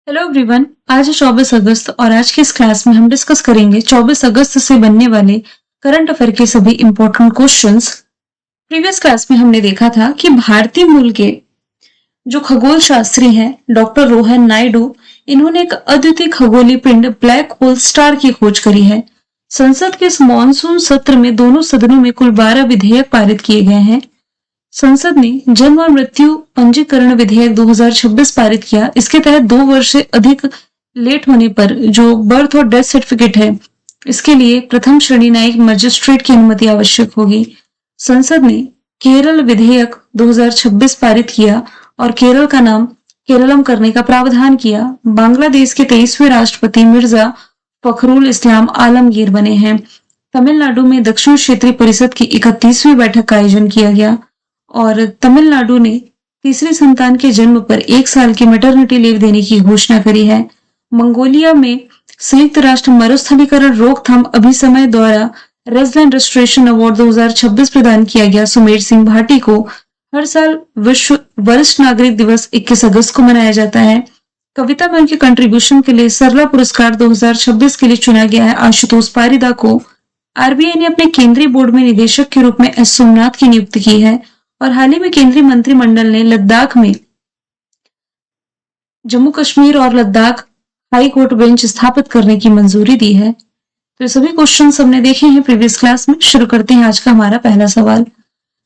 Hello everyone. आज है 24 अगस्त और आज की इस क्लास में हम डिस्कस करेंगे 24 अगस्त से बनने वाले करंट अफेयर के सभी इंपॉर्टेंट क्वेश्चंस। प्रीवियस क्लास में हमने देखा था कि भारतीय मूल के जो खगोल शास्त्री हैं डॉक्टर रोहन नायडू, इन्होंने एक अद्वितीय खगोलीय पिंड ब्लैक होल स्टार की खोज करी है। संसद के इस मॉनसून सत्र में दोनों सदनों में कुल 12 विधेयक पारित किए गए हैं। संसद ने जन्म और मृत्यु पंजीकरण विधेयक 2026 पारित किया। इसके तहत 2 वर्ष से अधिक लेट होने पर जो बर्थ और डेथ सर्टिफिकेट है, इसके लिए प्रथम श्रेणी न्यायिक मजिस्ट्रेट की अनुमति आवश्यक होगी। संसद ने केरल विधेयक 2026 पारित किया और केरल का नाम केरलम करने का प्रावधान किया। बांग्लादेश के 23वें राष्ट्रपति मिर्जा फखरुल इस्लाम आलमगीर बने हैं। तमिलनाडु में दक्षिण क्षेत्रीय परिषद की 31वीं बैठक का आयोजन किया गया और तमिलनाडु ने तीसरी संतान के जन्म पर 1 साल की मैटरनिटी लीव देने की घोषणा करी है। मंगोलिया में संयुक्त राष्ट्र मरुस्थलीकरण रोकथाम अभिसमय द्वारा रेजिडेंट रेस्टोरेशन अवार्ड 2026 प्रदान किया गया। सुमेर सिंह भाटी को हर साल विश्व वरिष्ठ नागरिक दिवस 21 अगस्त को मनाया जाता है। कविता में उनके कंट्रीब्यूशन के लिए सरला पुरस्कार 2026 के लिए चुना गया है। आशुतोष पारिदा को आरबीआई ने अपने केंद्रीय बोर्ड में निदेशक के रूप में एस सोमनाथ की नियुक्ति की है और हाल ही में केंद्रीय मंत्रिमंडल ने लद्दाख में जम्मू कश्मीर और लद्दाख हाई कोर्ट बेंच स्थापित करने की मंजूरी दी है। तो ये सभी क्वेश्चन हमने देखे हैं प्रीवियस क्लास में। शुरू करते हैं आज का हमारा पहला सवाल।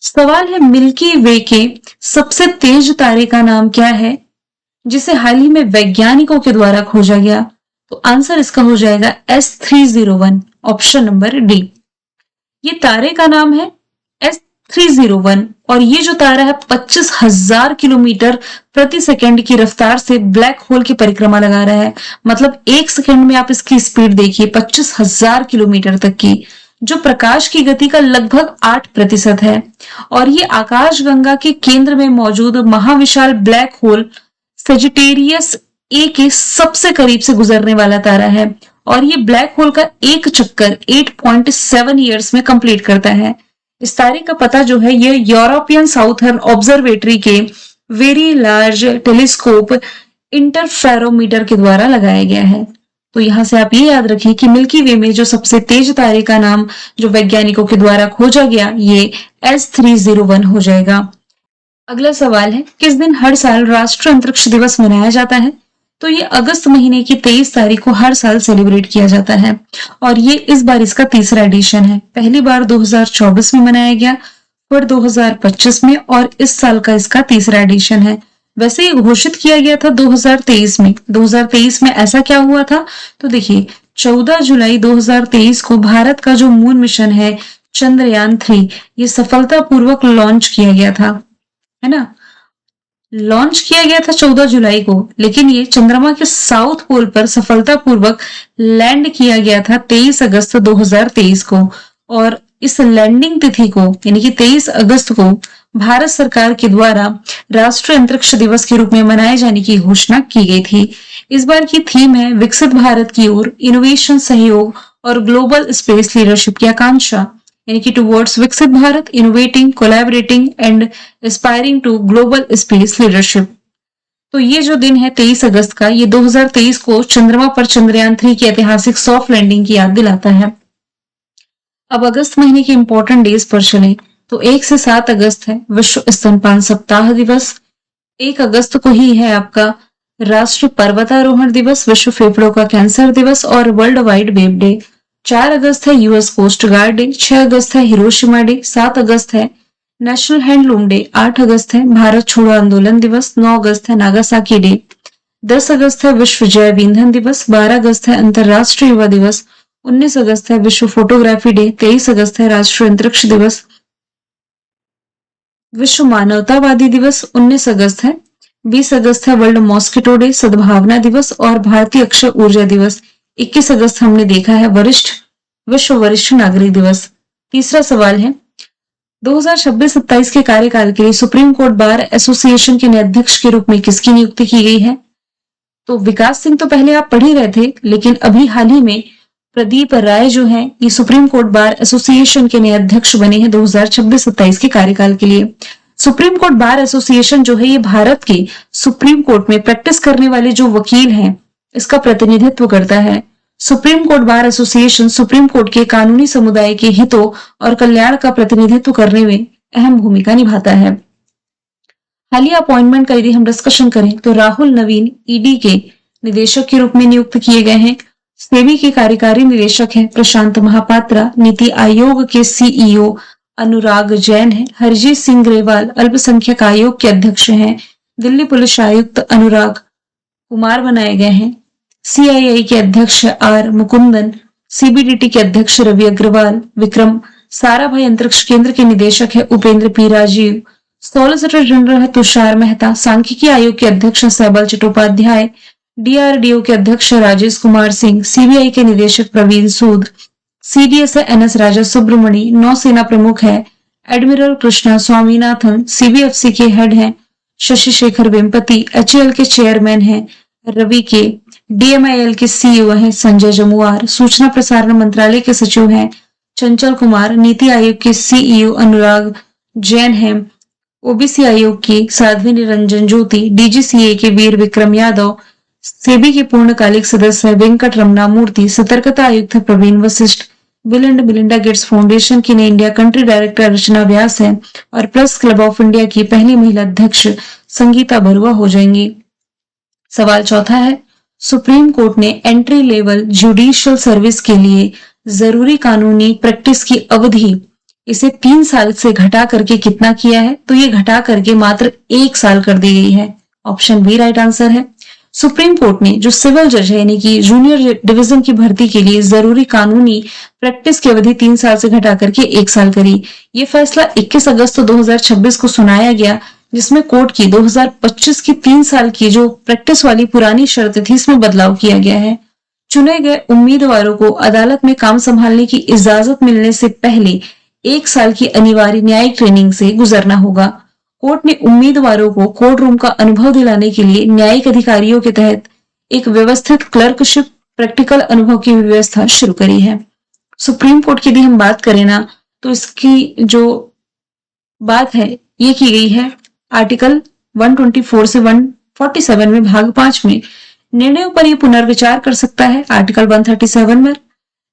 सवाल है, मिल्की वे के सबसे तेज तारे का नाम क्या है जिसे हाल ही में वैज्ञानिकों के द्वारा खोजा गया? तो आंसर इसका हो जाएगा S301, ऑप्शन नंबर डी। ये तारे का नाम है S301 और ये जो तारा है 25,000 किलोमीटर प्रति सेकंड की रफ्तार से ब्लैक होल की परिक्रमा लगा रहा है। मतलब 1 सेकंड में आप इसकी स्पीड देखिए 25,000 किलोमीटर तक की, जो प्रकाश की गति का लगभग 8% है। और ये आकाशगंगा के केंद्र में मौजूद महाविशाल ब्लैक होल सेजिटेरियस ए के सबसे करीब से गुजरने वाला तारा है और ये ब्लैक होल का एक चक्कर 8.7 ईयर्स में कंप्लीट करता है। इस तारे का पता जो है ये यूरोपियन साउथर्न ऑब्जर्वेटरी के वेरी लार्ज टेलीस्कोप इंटरफेरोमीटर के द्वारा लगाया गया है। तो यहां से आप ये याद रखें कि मिल्की वे में जो सबसे तेज तारे का नाम जो वैज्ञानिकों के द्वारा खोजा गया ये S301 हो जाएगा। अगला सवाल है, किस दिन हर साल राष्ट्रीय अंतरिक्ष दिवस मनाया जाता है? तो ये अगस्त महीने की 23 तारीख को हर साल सेलिब्रेट किया जाता है और ये इस बार इसका तीसरा एडिशन है। पहली बार 2024 में मनाया गया, फिर 2025 में और इस साल का इसका तीसरा एडिशन है। वैसे ये घोषित किया गया था 2023 में। 2023 में ऐसा क्या हुआ था? तो देखिए 14 जुलाई 2023 को भारत का जो मून मिशन है चंद्रयान 3 ये सफलतापूर्वक लॉन्च किया गया था, है ना। लॉन्च किया गया था 14 जुलाई को, लेकिन ये चंद्रमा के साउथ पोल पर सफलतापूर्वक लैंड किया गया था 23 अगस्त 2023 को। और इस लैंडिंग तिथि को यानी कि 23 अगस्त को भारत सरकार के द्वारा राष्ट्रीय अंतरिक्ष दिवस के रूप में मनाए जाने की घोषणा की गई थी। इस बार की थीम है विकसित भारत की ओर इनोवेशन, सहयोग और ग्लोबल स्पेस लीडरशिप की आकांक्षा, यानी कि टुवर्ड्स विकसित Bharat, innovating, collaborating and aspiring to global space leadership. तो ये जो दिन है 23 अगस्त का, ये 2023 को चंद्रमा पर चंद्रयान 3 की ऐतिहासिक सॉफ्ट लैंडिंग की याद दिलाता है। अब अगस्त महीने के इंपॉर्टेंट डेज पर चलें तो 1 से 7 अगस्त है विश्व स्तनपान सप्ताह दिवस। 1 अगस्त को ही है आपका राष्ट्रीय पर्वतारोहण दिवस, विश्व फेफड़ों का कैंसर दिवस और वर्ल्ड वाइड वेब डे। 4 अगस्त है यूएस कोस्ट गार्ड डे। 6 अगस्त है हिरोशिमा डे। 7 अगस्त है नेशनल हैंडलूम डे। 8 अगस्त है भारत छोड़ो आंदोलन दिवस। 9 अगस्त है नागासाकी डे। 10 अगस्त है विश्व जैव ईंधन दिवस। 12 अगस्त है अंतरराष्ट्रीय युवा दिवस। 19 अगस्त है विश्व फोटोग्राफी डे। 23 अगस्त है राष्ट्रीय अंतरिक्ष दिवस। विश्व मानवतावादी दिवस 19 अगस्त है। 20 अगस्त है वर्ल्ड मॉस्किटो डे, सद्भावना दिवस और भारतीय अक्षय ऊर्जा दिवस। 21 अगस्त हमने देखा है विश्व वरिष्ठ नागरिक दिवस। तीसरा सवाल है, 2026-27 के कार्यकाल के लिए सुप्रीम कोर्ट बार एसोसिएशन के नए अध्यक्ष के रूप में किसकी नियुक्ति की गई है? तो विकास सिंह तो पहले आप पढ़ ही रहे थे, लेकिन अभी हाल ही में प्रदीप राय जो है ये सुप्रीम कोर्ट बार एसोसिएशन के नए अध्यक्ष बने हैं 2026-27 के कार्यकाल के लिए। सुप्रीम कोर्ट बार एसोसिएशन जो है ये भारत के सुप्रीम कोर्ट में प्रैक्टिस करने वाले जो वकील हैं इसका प्रतिनिधित्व करता है। Supreme court bar association supreme court के कानूनी समुदाय के हितों और कल्याण का प्रतिनिधित्व करने में अहम भूमिका निभाता है। हालिया अपॉइंटमेंट का यदि हम डिस्कशन करें तो राहुल नवीन ईडी के निदेशक के रूप में नियुक्त किए गए हैं। सेबी के कार्यकारी निदेशक हैं प्रशांत महापात्रा। नीति आयोग के सीईओ अनुराग जैन है। हरजीत सिंह ग्रेवाल अल्पसंख्यक आयोग के अध्यक्ष हैं। दिल्ली पुलिस आयुक्त अनुराग कुमार बनाए गए हैं। सीआईआई के अध्यक्ष आर मुकुंदन, सीबीडीटी के अध्यक्ष रवि अग्रवाल। विक्रम साराभाई अंतरिक्ष केंद्र के निदेशक है Upendra P Rajeev. Solicitor general है तुषार मेहता। सांख्यिकी आयोग के अध्यक्ष सहबल चट्टोपाध्याय। डीआरडीओ के अध्यक्ष राजेश कुमार सिंह। सीबीआई के निदेशक प्रवीण सूद। सीडीएस है एनएस राजा सुब्रमणी। नौसेना प्रमुख है एडमिरल कृष्णा स्वामीनाथन। सीबीएफसी के हेड हैं शशि शेखर वेम्पति। एचएएल के चेयरमैन हैं रवि के। डीएमआईएल के सीईओ हैं संजय जमुआर। सूचना प्रसारण मंत्रालय के सचिव हैं चंचल कुमार। नीति आयोग के सीईओ अनुराग जैन हैं। ओबीसी आयोग की साध्वी निरंजन ज्योति। डीजीसीए के वीर विक्रम यादव। सेबी के पूर्णकालिक सदस्य वेंकट रमना मूर्ति। सतर्कता आयुक्त है Praveen Vashishtha. Bill and Melinda Gates foundation की नई India country director Rachna Vyas है और प्रेस क्लब ऑफ इंडिया की पहली महिला अध्यक्ष संगीता बरुआ हो जाएंगी। सवाल चौथा है, सुप्रीम कोर्ट ने एंट्री लेवल जुडिशियल सर्विस के लिए जरूरी कानूनी प्रैक्टिस की अवधि इसे 3 साल से घटा करके कितना किया है? तो ये घटा करके मात्र 1 साल कर दी गई है। ऑप्शन बी राइट आंसर है। सुप्रीम कोर्ट ने जो सिविल जज है यानी कि जूनियर डिवीजन की भर्ती के लिए जरूरी कानूनी प्रैक्टिस की अवधि 3 साल से घटा करके 1 साल करी। ये फैसला 21 अगस्त 2026 को सुनाया गया, जिसमें कोर्ट की 2025 की 3 साल की जो प्रैक्टिस वाली पुरानी शर्त थी इसमें बदलाव किया गया है। चुने गए उम्मीदवारों को अदालत में काम संभालने की इजाजत मिलने से पहले 1 साल की अनिवार्य न्यायिक ट्रेनिंग से गुजरना होगा। कोर्ट ने उम्मीदवारों को कोर्ट रूम का अनुभव दिलाने के लिए न्यायिक अधिकारियों के तहत एक व्यवस्थित क्लर्कशिप प्रैक्टिकल अनुभव की व्यवस्था शुरू करी है। सुप्रीम कोर्ट की यदि हम बात करें ना तो इसकी जो बात है ये की गई है आर्टिकल 124 से 147 में भाग 5 में निर्णयों पर ये पुनर्विचार कर सकता है। आर्टिकल 137 में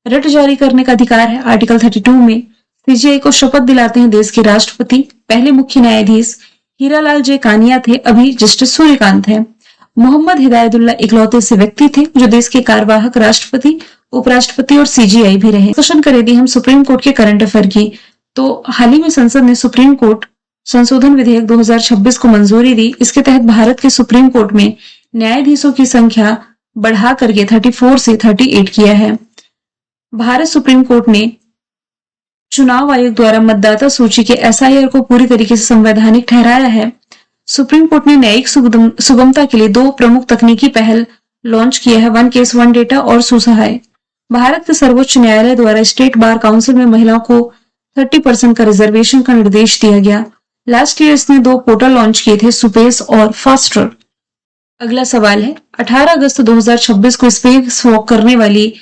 रिट जारी करने का अधिकार है। आर्टिकल 32 में सीजीआई को शपथ दिलाते हैं देश के राष्ट्रपति। पहले मुख्य न्यायाधीश हीरालाल जे कानिया थे, अभी जस्टिस सूर्यकांत है। मोहम्मद हिदायतुल्ला इकलौते से व्यक्ति थे जो देश के कार्यवाहक राष्ट्रपति, उपराष्ट्रपति और सीजीआई भी रहे। क्वेश्चन कर यदि हम सुप्रीम कोर्ट के करंट अफेयर की तो हाल ही में संसद ने सुप्रीम कोर्ट संशोधन विधेयक 2026 को मंजूरी दी। इसके तहत भारत के सुप्रीम कोर्ट में न्यायाधीशों की संख्या बढ़ा करके 34 से 38 किया है। भारत सुप्रीम कोर्ट ने चुनाव आयोग द्वारा मतदाता सूची के एसआईआर को पूरी तरीके से संवैधानिक ठहराया है। सुप्रीम कोर्ट ने न्यायिक सुगमता के लिए 2 प्रमुख तकनीकी पहल लॉन्च किया है, वन केस वन डेटा और सुसहाय। भारत के सर्वोच्च न्यायालय द्वारा स्टेट बार काउंसिल में महिलाओं को 30% का रिजर्वेशन का निर्देश दिया गया। लास्ट ईयर इसने 2 पोर्टल लॉन्च किए थे, सुपेस और फास्टर। अगला सवाल है, 18 अगस्त 2026 को स्पेस वॉक करने वाली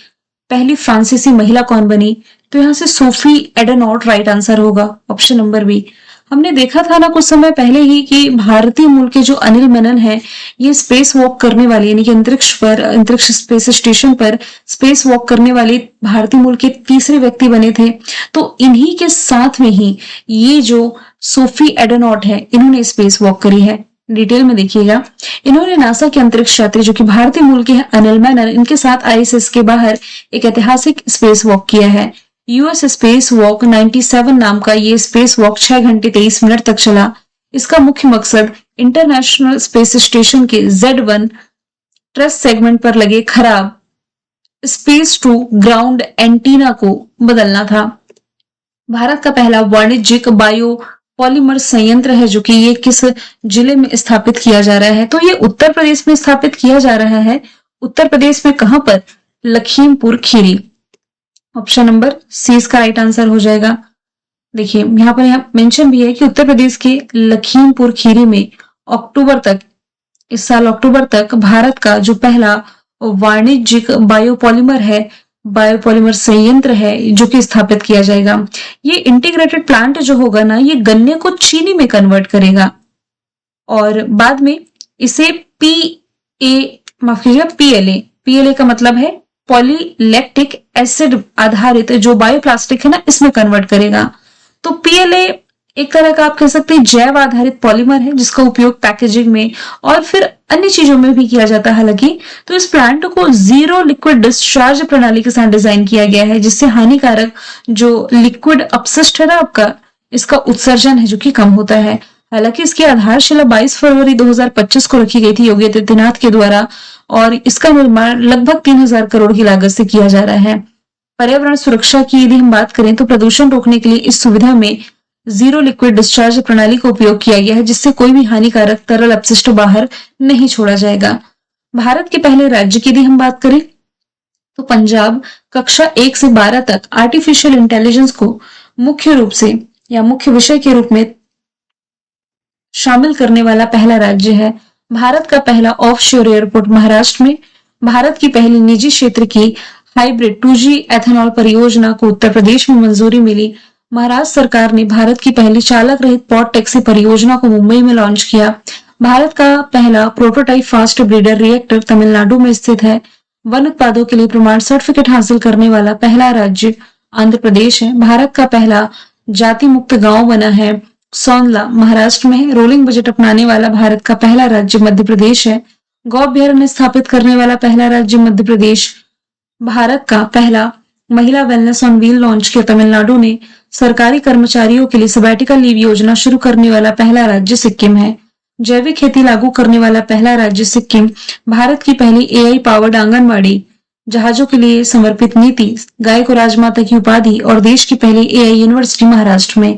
पहली फ्रांसीसी महिला कौन बनी? तो यहाँ से सोफी एडेनॉट राइट आंसर होगा, ऑप्शन नंबर बी। हमने देखा था ना कुछ समय पहले ही कि भारतीय मूल के जो अनिल मेनन है ये स्पेस वॉक करने वाले यानी कि अंतरिक्ष स्पेस स्टेशन पर स्पेस वॉक करने वाले भारतीय मूल के तीसरे व्यक्ति बने थे। तो इन्हीं के साथ में ही ये जो सोफी एडेनॉट है इन्होंने स्पेस वॉक करी है। डिटेल में देखिएगा, इन्होंने नासा के अंतरिक्ष यात्री जो कि भारतीय मूल के हैं अनिल मेनन, इनके साथ आईएसएस के बाहर एक ऐतिहासिक स्पेस वॉक किया है। यूएस स्पेस वॉक 97 नाम का ये स्पेस वॉक 6 घंटे 23 मिनट तक चला। इसका मुख्य मकसद इंटरनेशनल स्पेस स्टेशन के Z1 ट्रस्ट सेगमेंट पर लगे खराब स्पेस टू ग्राउंड एंटीना को बदलना था। भारत का पहला वाणिज्यिक बायो पॉलीमर संयंत्र है जो कि ये किस जिले में स्थापित किया जा रहा है? तो ये उत्तर प्रदेश में स्थापित किया जा रहा है। उत्तर प्रदेश में कहां पर? Lakhimpur Kheri. Option number C इसका राइट आंसर हो जाएगा। देखिए यहाँ पर मेंशन भी है कि उत्तर प्रदेश के लखीमपुर खीरी में अक्टूबर तक, इस साल अक्टूबर तक भारत का जो पहला वाणिज्यिक बायोपॉलीमर है बायोपॉलीमर संयंत्र है जो कि स्थापित किया जाएगा। ये इंटीग्रेटेड प्लांट जो होगा ना, ये गन्ने को चीनी में कन्वर्ट करेगा और बाद में इसे माफ कीजिएगा, पीएलए का मतलब है पॉलीलैक्टिक एसिड आधारित जो बायोप्लास्टिक है ना, इसमें कन्वर्ट करेगा। तो पीएलए एक तरह का आप कह सकते हैं जैव आधारित पॉलीमर है जिसका उपयोग पैकेजिंग में और फिर अन्य चीजों में भी किया जाता है। हालांकि तो इस प्लांट को जीरो लिक्विड डिस्चार्ज प्रणाली के साथ डिजाइन किया गया है, जिससे हानिकारक जो लिक्विड अपशिष्ट है ना आपका, इसका उत्सर्जन है जो कि कम होता है। हालांकि इसकी आधारशिला 22 फरवरी 2025 को रखी गई थी योगी आदित्यनाथ के द्वारा और इसका निर्माण लगभग 3000 करोड़ की लागत से किया जा रहा है। पर्यावरण सुरक्षा की यदि हम बात करें तो प्रदूषण रोकने के लिए इस सुविधा में जीरो लिक्विड डिस्चार्ज प्रणाली का उपयोग किया गया है, जिससे कोई भी हानिकारक तरल अपशिष्ट बाहर नहीं छोड़ा जाएगा। भारत के पहले राज्य की यदि हम बात करें तो पंजाब कक्षा 1 से 12 तक आर्टिफिशियल इंटेलिजेंस को मुख्य रूप से या मुख्य विषय के रूप में शामिल करने वाला पहला राज्य है। भारत का पहला ऑफशोर एयरपोर्ट महाराष्ट्र में। भारत की पहली निजी क्षेत्र की हाइब्रिड 2G एथेनॉल परियोजना को उत्तर प्रदेश में मंजूरी मिली। महाराष्ट्र सरकार ने भारत की पहली चालक रहित पॉड टैक्सी परियोजना को मुंबई में लॉन्च किया। भारत का पहला prototype fast breeder reactor Tamil Nadu में स्थित है। वन उत्पादों के लिए प्रमाण सर्टिफिकेट हासिल करने वाला पहला राज्य आंध्र प्रदेश है। भारत का पहला जाति मुक्त गांव बना है सोनला महाराष्ट्र में। रोलिंग बजट अपनाने वाला भारत का पहला राज्य मध्य प्रदेश है। गौ अभ्यारण्य स्थापित करने वाला पहला राज्य मध्य प्रदेश। भारत का पहला महिला वेलनेस ऑन व्हील लॉन्च किया तमिलनाडु ने। सरकारी कर्मचारियों के लिए सबैटिकल लीव योजना शुरू करने वाला पहला राज्य सिक्किम है। जैविक खेती लागू करने वाला पहला राज्य सिक्किम। भारत की पहली एआई पावर्ड आंगनबाड़ी जहाजों के लिए समर्पित नीति, गाय को राजमाता की उपाधि और देश की पहली एआई यूनिवर्सिटी महाराष्ट्र में।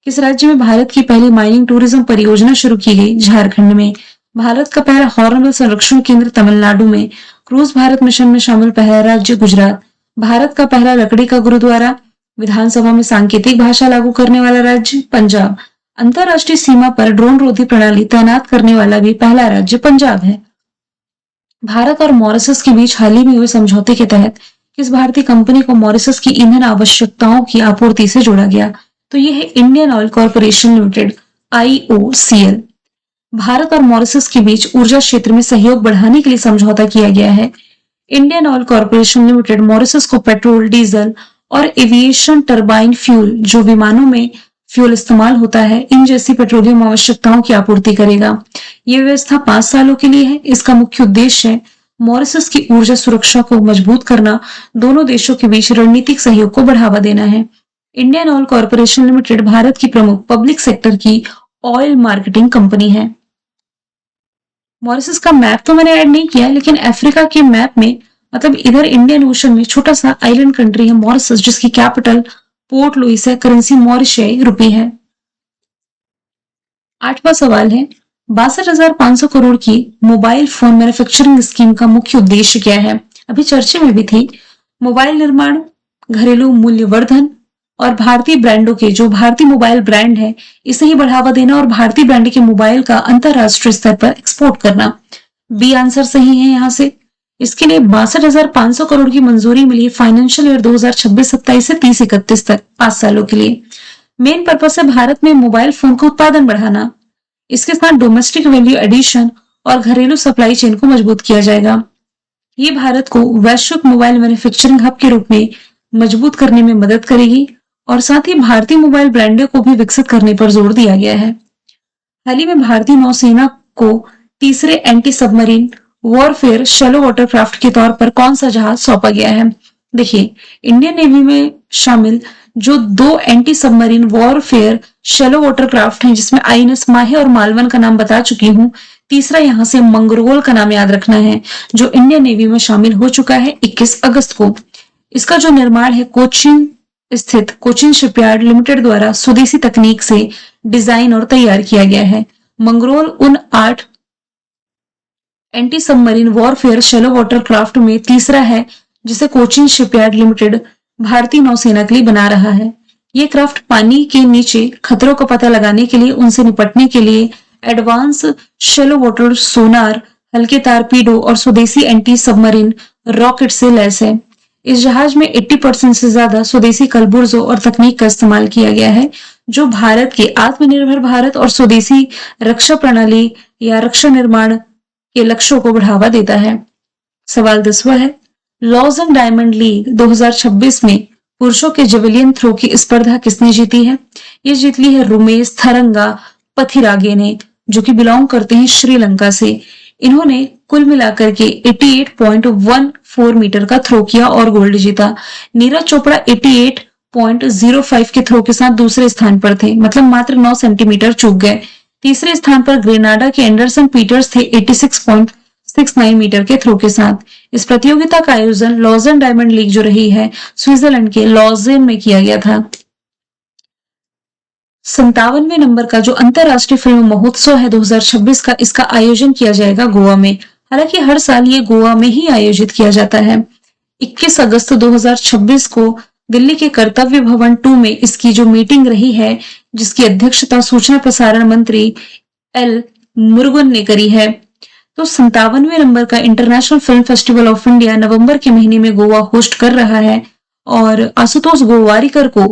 किस राज्य में भारत की पहली माइनिंग टूरिज्म परियोजना शुरू की गई? झारखंड में। भारत का पहला हॉर्नबिल संरक्षण केंद्र तमिलनाडु में। क्रूज भारत मिशन में शामिल पहला राज्य गुजरात। भारत का पहला लकड़ी का गुरुद्वारा। विधानसभा में सांकेतिक भाषा लागू करने वाला राज्य पंजाब। अंतरराष्ट्रीय सीमा पर ड्रोन रोधी प्रणाली तैनात करने वाला भी पहला राज्य पंजाब है। भारत और मॉरिशस के बीच हाल ही में हुए समझौते के तहत किस भारतीय कंपनी को मॉरिशस की ईंधन आवश्यकताओं की आपूर्ति से जोड़ा गया? तो यह है Indian oil corporation limited, IOCL। Bharat और मॉरिशस के बीच ऊर्जा क्षेत्र में सहयोग बढ़ाने के लिए समझौता किया गया है। Indian oil corporation limited Mauritius को पेट्रोल, डीजल और एविएशन टरबाइन फ्यूल, जो विमानों में फ्यूल इस्तेमाल होता है, इन जैसी पेट्रोलियम आवश्यकताओं की आपूर्ति करेगा। यह व्यवस्था 5 सालों के लिए है। इसका मुख्य उद्देश्य है मॉरिशस की ऊर्जा सुरक्षा को मजबूत करना, दोनों देशों के बीच रणनीतिक सहयोग को बढ़ावा देना है। Indian oil corporation limited Bharat की प्रमुख पब्लिक सेक्टर की ऑयल मार्केटिंग कंपनी है। मॉरिशस का मैप तो मैंने ऐड नहीं किया, लेकिन अफ्रीका के मैप में मतलब इधर इंडियन ओशन में छोटा सा आइलैंड कंट्री है मॉरिशस, जिसकी कैपिटल पोर्ट लुइस है। करेंसी मॉरिशस रुपी है। 8वां सवाल है 62,500 करोड़ की मोबाइल फोन मैन्युफैक्चरिंग स्कीम का मुख्य उद्देश्य क्या है? अभी चर्चे में भी थी। मोबाइल निर्माण, घरेलू मूल्यवर्धन और भारतीय ब्रांडों के, जो भारतीय मोबाइल ब्रांड है, इसे ही बढ़ावा देना और भारतीय ब्रांड के मोबाइल का अंतरराष्ट्रीय स्तर पर एक्सपोर्ट करना। बी आंसर सही है यहाँ से। इसके लिए 62,500 करोड़ की मंजूरी मिली फाइनेंशियल ईयर 2026-27 से 30-31 तक, 5 सालों के लिए। मेन पर्पस है भारत में मोबाइल फोन का उत्पादन बढ़ाना। इसके साथ डोमेस्टिक वैल्यू एडिशन और घरेलू सप्लाई चेन को मजबूत किया जाएगा। ये भारत को वैश्विक मोबाइल मैन्युफैक्चरिंग हब के रूप में मजबूत करने में मदद करेगी और साथ ही भारतीय मोबाइल ब्रांडों को भी विकसित करने पर जोर दिया गया है। हाल ही में भारतीय नौसेना को तीसरे anti submarine warfare shallow watercraft के तौर पर कौन सा जहाज सौंपा गया है? देखिए, इंडियन नेवी में शामिल जो 2 anti submarine warfare shallow watercraft हैं, जिसमें INS माहे और मालवन का नाम बता चुकी हूँ। तीसरा यहाँ से मंगरोल का नाम याद रखना है, जो इंडियन नेवी में शामिल हो चुका है 21 अगस्त को। इसका जो निर्माण है कोचीन स्थित कोचिन शिपयार्ड लिमिटेड द्वारा स्वदेशी तकनीक से डिजाइन और तैयार किया गया है। मंगरोल उन 8 anti submarine warfare shallow watercraft में तीसरा है, जिसे कोचिन शिपयार्ड लिमिटेड भारतीय नौसेना के लिए बना रहा है। ये क्राफ्ट पानी के नीचे खतरों का पता लगाने के लिए, उनसे निपटने के लिए एडवांस शैलो वाटर सोनार, हल्के तारपीडो और स्वदेशी एंटी सबमरीन रॉकेट से लैस है। इस जहाज में 80% से ज्यादा स्वदेशी कलपुर्जों और तकनीक का इस्तेमाल किया गया है, जो भारत के आत्मनिर्भर भारत और स्वदेशी रक्षा प्रणाली या रक्षा निर्माण के लक्ष्यों को बढ़ावा देता है। सवाल 10वां है, लॉजन डायमंड लीग 2026 में पुरुषों के जेवलिन थ्रो की स्पर्धा किसने जीती है? ये जीत ली है रुमेश थरंगा पथिरागे ने, जो कि बिलोंग करते हैं श्रीलंका से। इन्होंने कुल मिलाकर के 88.14 मीटर का थ्रो किया और गोल्ड जीता। नीरज चोपड़ा 88.05 के थ्रो के साथ दूसरे स्थान पर थे, मतलब मात्र 9 सेंटीमीटर चूक गए। तीसरे स्थान पर ग्रेनाडा के एंडरसन पीटर्स थे 86.69 मीटर के थ्रो के साथ। इस प्रतियोगिता का आयोजन लॉजन डायमंड लीग जो रही है स्विट्जरलैंड के लॉजेन में किया गया था। 57वें नंबर का जो अंतरराष्ट्रीय फिल्म महोत्सव है 2026 का, इसका आयोजन किया जाएगा गोवा में। हालांकि हर साल ये गोवा में ही आयोजित किया जाता है। 21 अगस्त 2026 को दिल्ली के कर्तव्य भवन 2 में इसकी जो मीटिंग रही है, जिसकी अध्यक्षता सूचना प्रसारण मंत्री एल मुरुगन ने करी है। तो 57वें नंबर का international film festival of India नवंबर के महीने में गोवा होस्ट कर रहा है और आशुतोष गोवारिकर को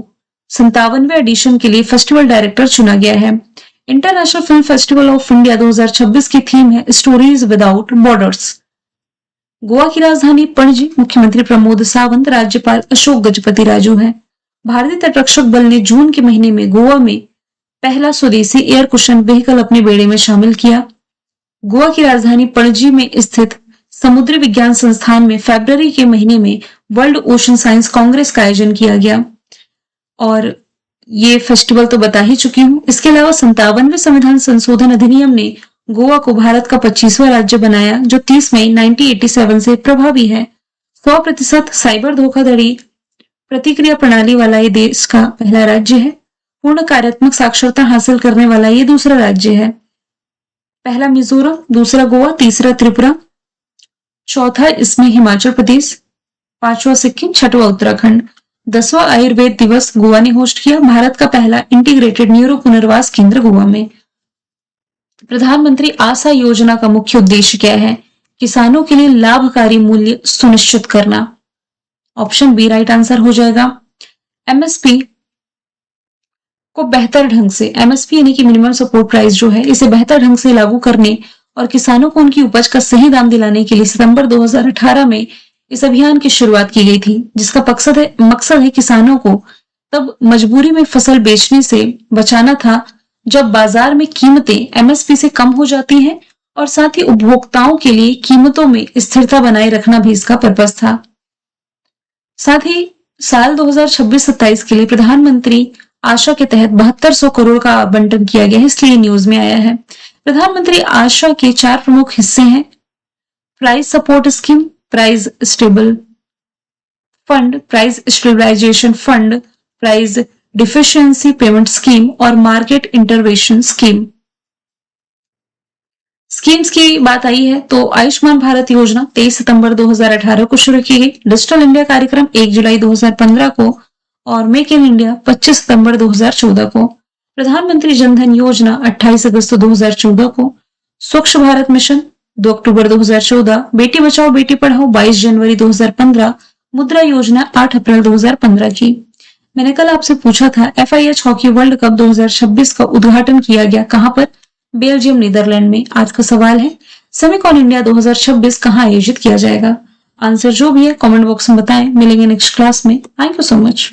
57वें एडिशन के लिए फेस्टिवल डायरेक्टर चुना गया है। International film festival of India 2026 की थीम है स्टोरीज विदाउट बॉर्डर्स। गोवा की राजधानी पणजी, मुख्यमंत्री प्रमोद सावंत, राज्यपाल अशोक गजपति राजू है। भारतीय तटरक्षक बल ने जून के महीने में गोवा में पहला स्वदेशी एयर कुशन व्हीकल अपने बेड़े में शामिल किया। गोवा की राजधानी पणजी में स्थित समुद्री विज्ञान संस्थान में फरवरी के महीने में वर्ल्ड ओशन साइंस कांग्रेस का आयोजन किया गया और ये फेस्टिवल तो बता ही चुकी हूँ। इसके अलावा 57वें संविधान संशोधन अधिनियम ने गोवा को भारत का 25वां राज्य बनाया, जो 30 मई 1987 से प्रभावी है। 100% साइबर धोखाधड़ी प्रतिक्रिया प्रणाली वाला ये देश का पहला राज्य है। पूर्ण कार्यात्मक साक्षरता हासिल करने वाला ये दूसरा राज्य है। पहला मिजोरम, दूसरा गोवा, तीसरा त्रिपुरा, चौथा इसमें हिमाचल प्रदेश, 5वां सिक्किम, 6वां उत्तराखंड। 10वां आयुर्वेद दिवस गोवा ने होस्ट किया। भारत का पहला इंटीग्रेटेड न्यूरो पुनर्वास केंद्र गोवा में। प्रधानमंत्री आशा योजना का मुख्य उद्देश्य क्या है? किसानों के लिए लाभकारी मूल्य सुनिश्चित करना। ऑप्शन बी राइट आंसर हो जाएगा। एमएसपी को बेहतर ढंग से, एमएसपी यानी कि मिनिमम सपोर्ट प्राइस जो है, इसे बेहतर ढंग से लागू करने और किसानों को उनकी उपज का सही दाम दिलाने के लिए सितंबर 2018 में इस अभियान की शुरुआत की गई थी, जिसका मकसद है किसानों को तब मजबूरी में फसल बेचने से बचाना था जब बाजार में कीमतें एमएसपी से कम हो जाती हैं, और साथ ही उपभोक्ताओं के लिए कीमतों में स्थिरता बनाए रखना भी इसका पर्पस था। साथ ही साल 2026-27 के लिए प्रधानमंत्री आशा के तहत 7200 करोड़ का आवंटन किया गया है, इसलिए न्यूज में आया है। प्रधानमंत्री आशा के 4 प्रमुख हिस्से हैं: price support scheme, price stable fund, price stabilisation fund, price deficiency payment scheme और मार्केट इंटरवेंशन स्कीम। स्कीम्स की बात आई है तो आयुष्मान भारत योजना 23 सितंबर 2018 को शुरू की गई। डिजिटल इंडिया कार्यक्रम 1 जुलाई 2015 को और मेक इन इंडिया 25 सितंबर 2014 को। प्रधानमंत्री जनधन योजना 28 अगस्त 2014 को। स्वच्छ भारत मिशन 2 अक्टूबर 2014। बेटी बचाओ बेटी पढ़ाओ 22 जनवरी 2015। मुद्रा योजना 8 अप्रैल 2015 की। मैंने कल आपसे पूछा था FIH हॉकी वर्ल्ड कप 2026 का उद्घाटन किया गया कहां पर? बेल्जियम, नीदरलैंड में। आज का सवाल है सेमिकॉन इंडिया 2026 कहां आयोजित किया जाएगा? आंसर जो भी है कमेंट बॉक्स में बताएं। मिलेंगे नेक्स्ट क्लास में। Thank you so much.